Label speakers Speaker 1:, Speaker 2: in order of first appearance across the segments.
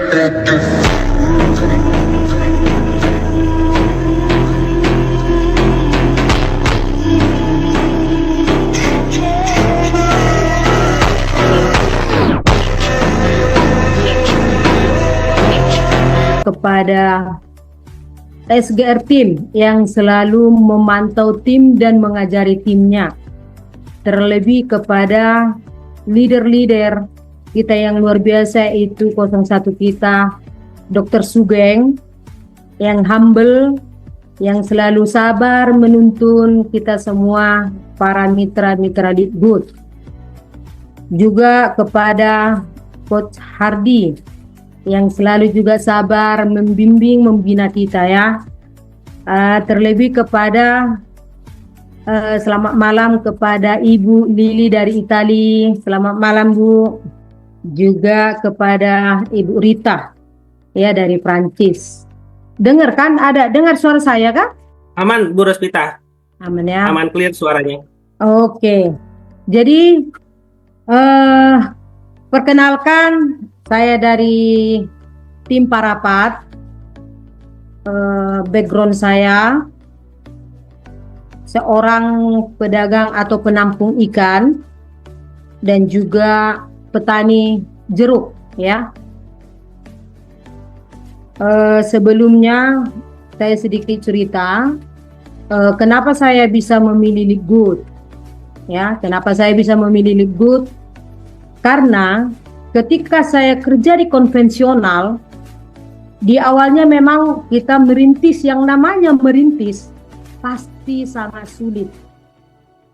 Speaker 1: kepada SGR tim yang selalu memantau tim dan mengajari timnya, terlebih kepada leader-leader kita yang luar biasa, itu 01 kita Dr. Sugeng yang humble, yang selalu sabar menuntun kita semua para mitra-mitra Digbud. Juga kepada Coach Hardy yang selalu juga sabar membimbing, membina kita ya. Terlebih kepada selamat malam kepada Ibu Lili dari Itali. Selamat malam Bu. Juga kepada Ibu Rita ya dari Prancis. Dengar kan? Dengar suara saya kan?
Speaker 2: Aman Bu Rospita.
Speaker 1: Aman ya.
Speaker 2: Aman, clear suaranya.
Speaker 1: Oke. Jadi perkenalkan, saya dari tim Parapat. Background saya seorang pedagang atau penampung ikan dan juga petani jeruk ya. Sebelumnya saya sedikit cerita kenapa saya bisa memilih Digbud ya. Kenapa saya bisa memilih Digbud? Karena ketika saya kerja di konvensional, di awalnya memang kita merintis, yang namanya merintis pasti sangat sulit.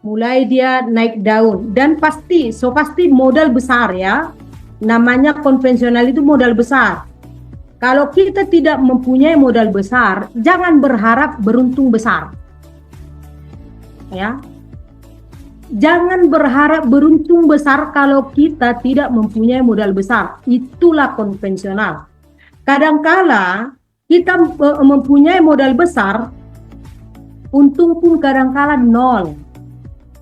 Speaker 1: Mulai dia naik daun dan pasti modal besar ya. Namanya konvensional itu modal besar. Kalau kita tidak mempunyai modal besar, jangan berharap beruntung besar. Ya. Jangan berharap beruntung besar kalau kita tidak mempunyai modal besar. Itulah konvensional. Kadangkala kita mempunyai modal besar, untung pun kadangkala nol.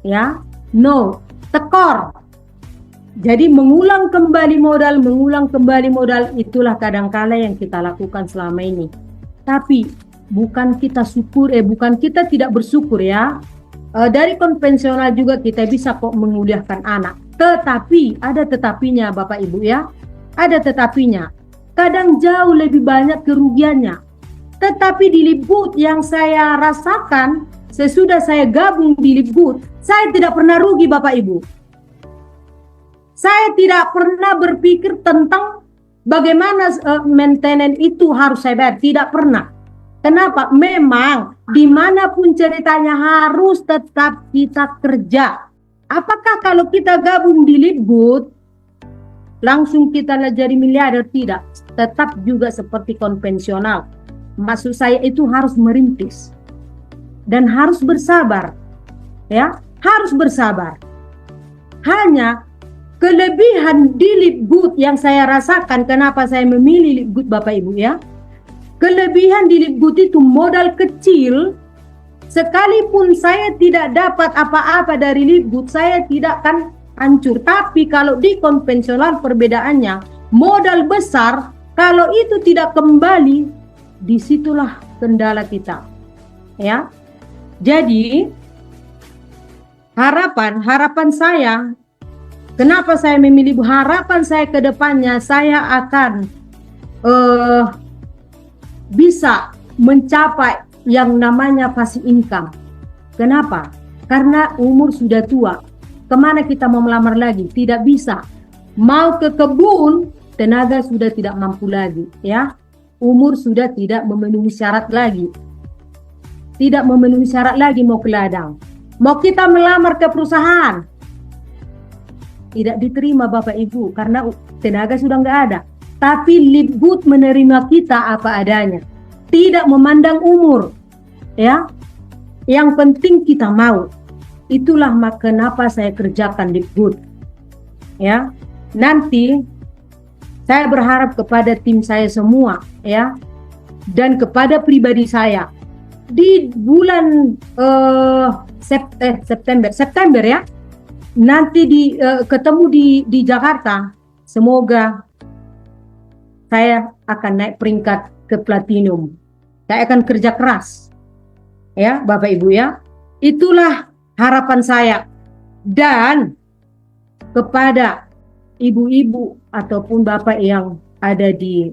Speaker 1: Ya, nol, tekor. Jadi mengulang kembali modal, itulah kadangkala yang kita lakukan selama ini. Tapi bukan kita tidak bersyukur ya. Dari konvensional juga kita bisa kok menguliahkan anak. Tetapi ada tetapinya Bapak Ibu ya. Ada tetapinya. Kadang jauh lebih banyak kerugiannya. Tetapi di Digbud yang saya rasakan sesudah saya gabung di Digbud, saya tidak pernah rugi Bapak Ibu. Saya tidak pernah berpikir tentang bagaimana maintenance itu harus saya bayar. Tidak pernah. Kenapa? Memang dimanapun ceritanya harus tetap kita kerja. Apakah kalau kita gabung di Digbud langsung kita jadi miliarder? Tidak. Tetap juga seperti konvensional. Maksud saya itu harus merintis dan harus bersabar. Ya, harus bersabar. Hanya kelebihan di Digbud yang saya rasakan, kenapa saya memilih Digbud Bapak Ibu ya. Kelebihan di Digbud itu modal kecil, sekalipun saya tidak dapat apa-apa dari Digbud, saya tidak akan hancur. Tapi kalau di konvensional perbedaannya, modal besar, kalau itu tidak kembali, disitulah kendala kita. Ya, jadi harapan saya, kenapa saya memilih harapan saya ke depannya, saya akan bisa mencapai yang namanya passive income. Kenapa? Karena umur sudah tua. Kemana kita mau melamar lagi? Tidak bisa. Mau ke kebun, tenaga sudah tidak mampu lagi. Ya, umur sudah tidak memenuhi syarat lagi. Tidak memenuhi syarat lagi mau ke ladang. Mau kita melamar ke perusahaan, tidak diterima Bapak Ibu karena tenaga sudah nggak ada. Tapi Digbud menerima kita apa adanya, tidak memandang umur, ya. Yang penting kita mau. Itulah kenapa saya kerjakan Digbud, ya. Nanti saya berharap kepada tim saya semua, ya, dan kepada pribadi saya di bulan September ya. Nanti ketemu di Jakarta. Semoga saya akan naik peringkat ke platinum. Saya akan kerja keras. Ya, Bapak Ibu ya. Itulah harapan saya. Dan kepada ibu-ibu ataupun bapak yang ada di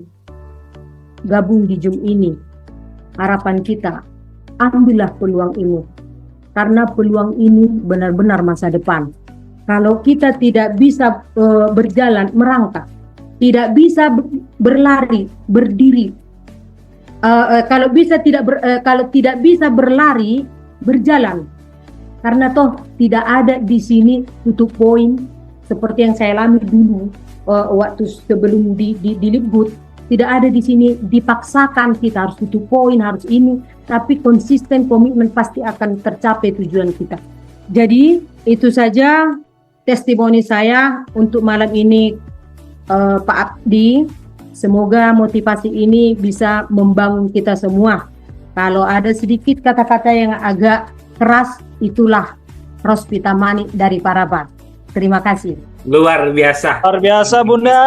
Speaker 1: gabung di Zoom ini, harapan kita, ambillah peluang ini. Karena peluang ini benar-benar masa depan. Kalau kita tidak bisa berjalan, merangkak, tidak bisa berlari, berdiri, kalau tidak bisa berlari, berjalan. Karena toh tidak ada di sini tutup poin seperti yang saya alami dulu waktu sebelum di Lipgut. Tidak ada di sini dipaksakan kita harus tutup poin, harus ini, tapi konsisten, komitmen pasti akan tercapai tujuan kita. Jadi itu saja testimoni saya untuk malam ini, Pak Abdi. Semoga motivasi ini bisa membangun kita semua. Kalau ada sedikit kata-kata yang agak keras, itulah Rospita Manik dari Parapat. Terima kasih.
Speaker 2: Luar biasa.
Speaker 3: Luar biasa, Bunda.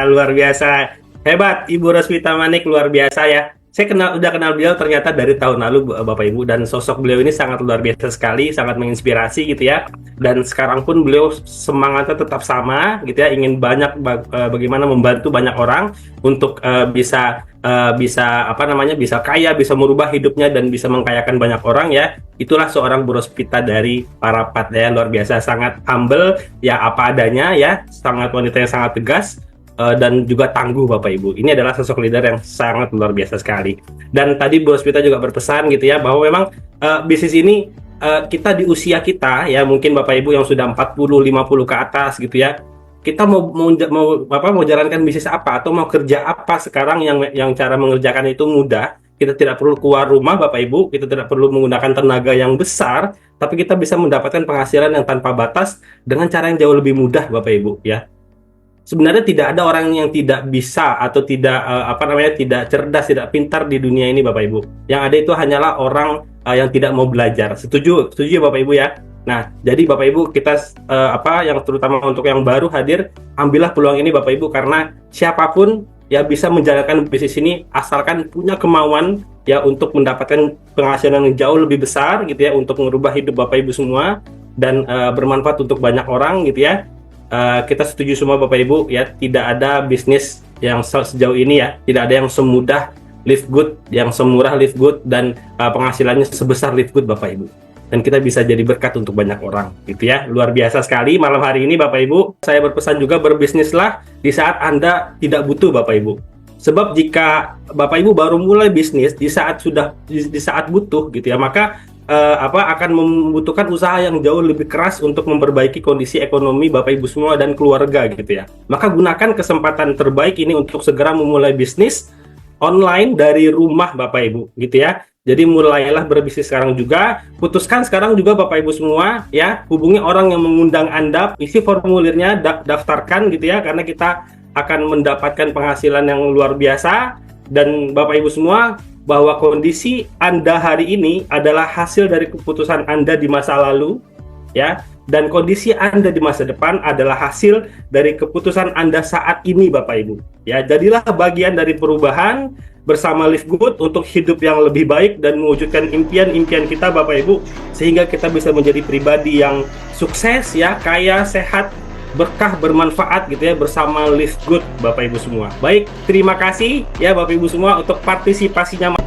Speaker 2: Luar biasa. Hebat, Ibu Rospita Manik, luar biasa ya. Saya udah kenal beliau ternyata dari tahun lalu, Bapak Ibu, dan sosok beliau ini sangat luar biasa sekali, sangat menginspirasi gitu ya. Dan sekarang pun beliau semangatnya tetap sama gitu ya, ingin bagaimana membantu banyak orang untuk bisa kaya, bisa merubah hidupnya dan bisa mengkayakan banyak orang ya. Itulah seorang Bu Rospita dari Parapat ya, luar biasa, sangat humble ya, apa adanya ya, sangat wanita yang sangat tegas. Dan juga tangguh Bapak Ibu. Ini adalah sosok leader yang sangat luar biasa sekali. Dan tadi Bu Rospita juga berpesan gitu ya, bahwa memang bisnis ini kita di usia kita ya, mungkin Bapak Ibu yang sudah 40-50 ke atas gitu ya, kita mau jalankan bisnis apa atau mau kerja apa sekarang yang cara mengerjakan itu mudah. Kita tidak perlu keluar rumah Bapak Ibu, kita tidak perlu menggunakan tenaga yang besar, tapi kita bisa mendapatkan penghasilan yang tanpa batas dengan cara yang jauh lebih mudah Bapak Ibu ya. Sebenarnya tidak ada orang yang tidak bisa atau tidak tidak cerdas, tidak pintar di dunia ini Bapak Ibu. Yang ada itu hanyalah orang yang tidak mau belajar. Setuju Bapak Ibu ya. Nah, jadi Bapak Ibu kita yang terutama untuk yang baru hadir, ambillah peluang ini Bapak Ibu, karena siapapun ya bisa menjalankan bisnis ini asalkan punya kemauan ya untuk mendapatkan penghasilan yang jauh lebih besar gitu ya, untuk merubah hidup Bapak Ibu semua dan bermanfaat untuk banyak orang gitu ya. Kita setuju semua Bapak Ibu ya, tidak ada bisnis yang sejauh ini ya, tidak ada yang semudah Livegood, yang semurah Livegood dan penghasilannya sebesar Livegood Bapak Ibu. Dan kita bisa jadi berkat untuk banyak orang gitu ya. Luar biasa sekali malam hari ini Bapak Ibu. Saya berpesan juga, berbisnislah di saat Anda tidak butuh Bapak Ibu. Sebab jika Bapak Ibu baru mulai bisnis di saat butuh gitu ya, maka akan membutuhkan usaha yang jauh lebih keras untuk memperbaiki kondisi ekonomi Bapak Ibu semua dan keluarga gitu ya. Maka gunakan kesempatan terbaik ini untuk segera memulai bisnis online dari rumah Bapak Ibu gitu ya. Jadi mulailah berbisnis sekarang juga. Putuskan sekarang juga Bapak Ibu semua ya, hubungi orang yang mengundang Anda, isi formulirnya, daftarkan gitu ya, karena kita akan mendapatkan penghasilan yang luar biasa. Dan Bapak Ibu semua, bahwa kondisi Anda hari ini adalah hasil dari keputusan Anda di masa lalu ya, dan kondisi Anda di masa depan adalah hasil dari keputusan Anda saat ini Bapak Ibu ya. Jadilah bagian dari perubahan bersama Livegood untuk hidup yang lebih baik dan mewujudkan impian-impian kita Bapak Ibu, sehingga kita bisa menjadi pribadi yang sukses ya, kaya, sehat, berkah, bermanfaat gitu ya, bersama Livegood Bapak Ibu semua. Baik, terima kasih ya Bapak Ibu semua untuk partisipasinya.